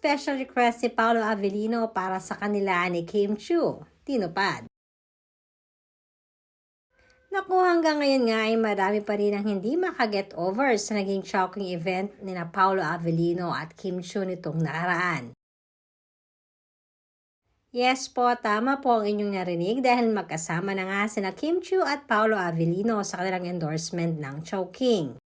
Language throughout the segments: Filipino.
special request si Paolo Avellino para sa kanila ni Kim Chiu, tinupad. Naku, hanggang ngayon nga ay marami pa rin ang hindi makaget over sa naging shocking event ni na Paolo Avellino at Kim Chiu nitong nakaraan. Yes po, tama po ang inyong narinig dahil magkasama na nga sina Kim Chiu at Paolo Avellino sa kanilang endorsement ng Chowking.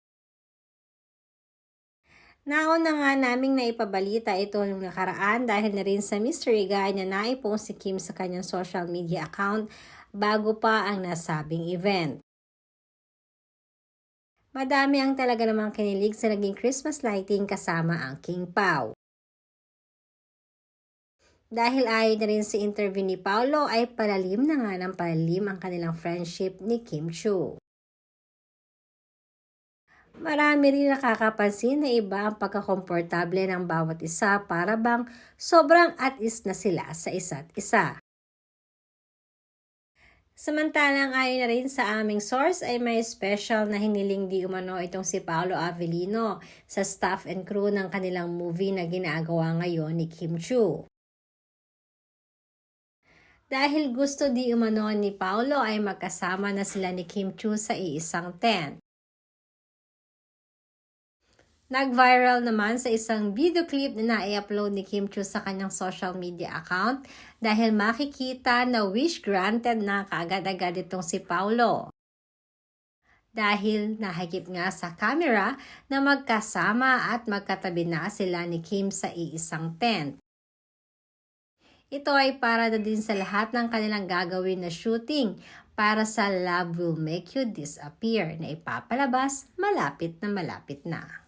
Nauna nga naming naipabalita ito nung nakaraan dahil na rin sa mystery guy na naipong si Kim sa kanyang social media account bago pa ang nasabing event. Madami ang talaga namang kinilig sa naging Christmas lighting kasama ang King Pao. Dahil ayon na rin sa interview ni Paolo ay palalim na nga ng palalim ang kanilang friendship ni Kim Chiu. Marami rin nakakapansin na iba ang pagkakomportable ng bawat isa para bang sobrang at-is na sila sa isa't isa. Samantalang ayon na rin sa aming source ay may special na hiniling di umano itong si Paolo Avellino sa staff and crew ng kanilang movie na ginagawa ngayon ni Kim Chiu. Dahil gusto di umano ni Paolo ay magkasama na sila ni Kim Chiu sa iisang tent. Nag-viral naman sa isang video clip na na-i-upload ni Kim Chiu sa kanyang social media account dahil makikita na wish granted na kaagad-agad itong si Paolo. Dahil nahagip nga sa camera na magkasama at magkatabi na sila ni Kim sa iisang tent. Ito ay para na din sa lahat ng kanilang gagawin na shooting para sa Love Will Make You Disappear na ipapalabas malapit na.